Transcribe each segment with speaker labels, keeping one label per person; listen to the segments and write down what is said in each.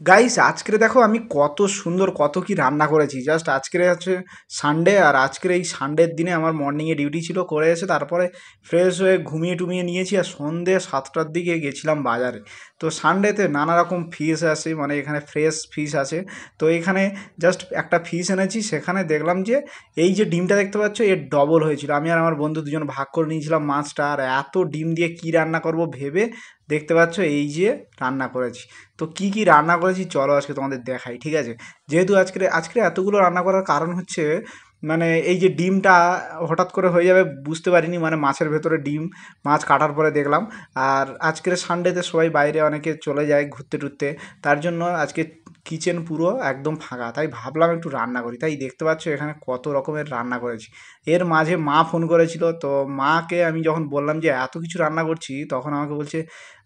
Speaker 1: Guys আজকে দেখো আমি কত সুন্দর কত কি রান্না করেছি। জাস্ট আজকে হচ্ছে সানডে, আর আজকের এই সানডের দিনে আমার মর্নিংয়ে ডিউটি ছিল, করে এসে তারপরে ফ্রেশ হয়ে ঘুমিয়ে টুমিয়ে নিয়েছি, আর সন্ধে 7টার দিকে গেছিলাম বাজারে। তো সানডেতে নানা রকম ফিশ আসে, মানে এখানে ফ্রেশ ফিশ আছে। তো এখানে জাস্ট একটা ফিশ এনেছি, সেখানে দেখলাম যে এই যে ডিমটা দেখতে পাচ্ছ এর ডবল হয়েছিল। আমি আর আমার বন্ধু দুজন ভাগ করে নিয়েছিলাম মাছটা, আর এত ডিম দিয়ে কি রান্না করব ভেবে দেখতে পাচ্ছ এই যে রান্না করেছি। তো কি কি রান্না করেছি চলো আজকে তোমাদের দেখাই, ঠিক আছে। যেহেতু আজকে আজকে এতগুলো রান্না করার কারণ হচ্ছে, মানে এই যে ডিমটা হঠাৎ করে হয়ে যাবে বুঝতে পারিনি, মানে মাছের ভেতরে ডিম, মাছ কাটার পরে দেখলাম। আর আজকের সানডেতে সবাই বাইরে অনেকে চলে যায় ঘুরতে টুরতে, তার জন্য আজকে কিচেন পুরো একদম ফাঁকা, তাই ভাবলাম একটু রান্না করি। তাই দেখতে পাচ্ছ এখানে কত রকমের রান্না করেছি। এর মাঝে মা ফোন করেছিল, তো মাকে আমি যখন বললাম যে এত কিছু রান্না করছি, তখন আমাকে বলছে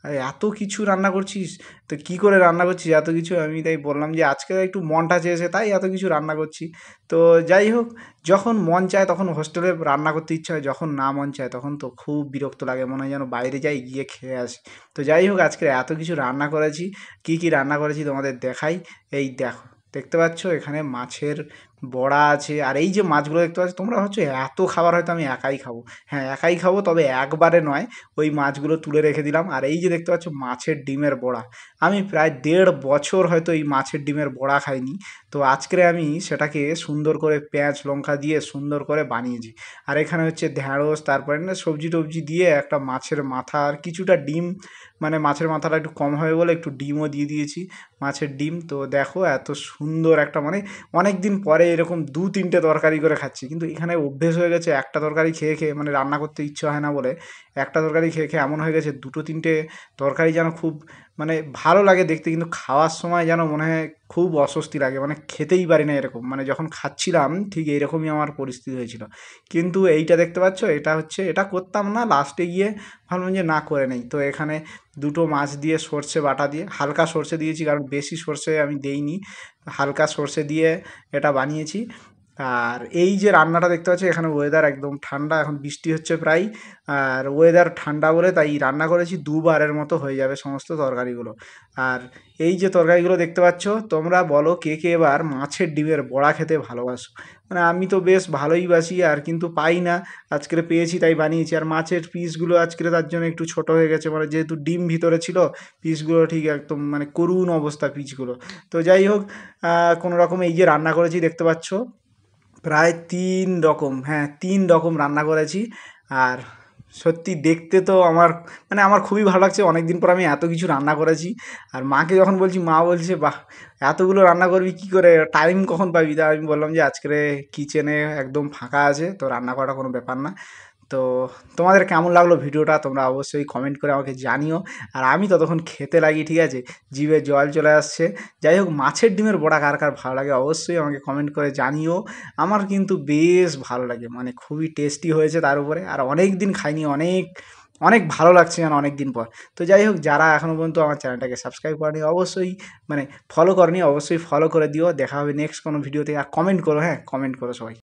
Speaker 1: আরে এত কিছু রান্না করছিস, তো কী করে রান্না করছিস এত কিছু। আমি তাই বললাম যে আজকে একটু মনটা চেয়েছে তাই এত কিছু রান্না করছি। তো যাই হোক, যখন মন চায় তখন হোস্টেলে রান্না করতে ইচ্ছা হয়, যখন না মন চায় তখন তো খুব বিরক্ত লাগে, মনে হয় যেন বাইরে যাই গিয়ে খেয়ে আসি। তো যাই হোক, আজকে এত কিছু রান্না করেছি। কি কি রান্না করেছি তোমাদের দেখাই। এই দেখো, দেখতে পাচ্ছ এখানে মাছের বড়া আছে, আর এই যে মাছগুলো দেখতে পাচ্ছ তোমরা হচ্ছে এত খাবার হয়তো আমি একাই খাবো। হ্যাঁ একাই খাবো, তবে একবারে নয়, ওই মাছগুলো তুলে রেখে দিলাম। আর এই যে দেখতে পাচ্ছ মাছের ডিমের বড়া, আমি প্রায় 1.5 বছর হয়তো এই মাছের ডিমের বড়া খাইনি। তো আজকে আমি সেটাকে সুন্দর করে পেঁয়াজ লঙ্কা দিয়ে সুন্দর করে বানিয়েছি। আর এখানে হচ্ছে ঢ্যাঁড়স, তারপরে না সবজি টবজি দিয়ে একটা মাছের মাথা আর কিছুটা ডিম, মানে মাছের মাথাটা একটু কম হবে বলে একটু ডিমও দিয়ে দিয়েছি, মাছের ডিম। তো দেখো এত সুন্দর একটা, মানে অনেক দিন পরে এরকম 2-3টে তরকারি করে খাচ্ছি, কিন্তু এখানে অভ্যেস হয়ে গেছে একটা তরকারি খেয়ে খেয়ে, মানে রান্না করতে ইচ্ছা হয় না বলে একটা তরকারি খেয়ে খেয়ে এমন হয়ে গেছে 2-3টে তরকারি যেন খুব, মানে ভালো লাগে দেখতে, কিন্তু খাওয়ার সময় যেন মনে হয় খুব অস্বস্তি লাগে, মানে খেতেই পারি না এরকম। মানে যখন খাচ্ছিলাম ঠিক এইরকমই আমার পরিস্থিতি হয়েছিল। কিন্তু এইটা দেখতে পাচ্ছ, এটা হচ্ছে এটা করতাম না, লাস্টে গিয়ে ভাবলাম যে না করে নেই। তো এখানে দুটো মাছ দিয়ে সর্ষে বাটা দিয়ে, হালকা সর্ষে দিয়েছি কারণ বেশি সর্ষে আমি দেইনি, হালকা সর্ষে দিয়ে এটা বানিয়েছি। আর এই যে রান্নাটা দেখতে পাচ্ছি, এখানে ওয়েদার একদম ঠান্ডা, এখন বৃষ্টি হচ্ছে প্রায়, আর ওয়েদার ঠান্ডা বলে তাই রান্না করেছি 2বারের মতো হয়ে যাবে সমস্ত তরকারিগুলো। আর এই যে তরকারিগুলো দেখতে পাচ্ছ, তোমরা বলো কে কে এবার মাছের ডিমের বড়া খেতে ভালোবাসো। মানে আমি তো বেশ ভালোই বাসি, আর কিন্তু পাই না, আজকে পেয়েছি তাই বানিয়েছি। আর মাছের পিসগুলো আজকে তার জন্য একটু ছোট হয়ে গেছে, মানে যেহেতু ডিম ভিতরে ছিল, পিসগুলো ঠিক একদম মানে করুণ অবস্থা পিসগুলো। তো যাই হোক, কোনো রকম এই যে রান্না করেছি দেখতে পাচ্ছ, প্রায় 3 রকম, হ্যাঁ 3 রকম রান্না করেছি। আর সত্যি দেখতে তো আমার, মানে আমার খুবই ভালো লাগছে, অনেক দিন পর আমি এত কিছু রান্না করেছি। আর মাকে যখন বলছি, মা বলছে বাহ এতগুলো রান্না করবি কী করে, টাইম কখন পাবি। তা আমি বললাম যে আজকে কিচেনে একদম ফাঁকা আছে, তো রান্না করাটা কোনো ব্যাপার না। তো তোমাদের কেমন লাগলো ভিডিওটা তোমরা অবশ্যই কমেন্ট করে আমাকে জানিও। আর আমি ততক্ষণ খেতে লাগি, ঠিক আছে, জিভে জল চলে আসছে। যাই হোক, মাছের ডিমের বড়া কার কার ভালো লাগে অবশ্যই আমাকে কমেন্ট করে জানিও। আমার কিন্তু বেশ ভালো লাগে, মানে খুবই টেস্টি হয়েছে তার উপরে, আর অনেক দিন খাইনি, অনেক অনেক ভালো লাগছে যেন অনেক দিন পর। তো যাই হোক, যারা এখনও পর্যন্ত আমার চ্যানেলটাকে সাবস্ক্রাইব করেনি অবশ্যই, মানে ফলো করেনি অবশ্যই ফলো করে দিও। দেখা হবে নেক্সট কোনো ভিডিওতে। আর কমেন্ট করো, হ্যাঁ কমেন্ট করো সবাই।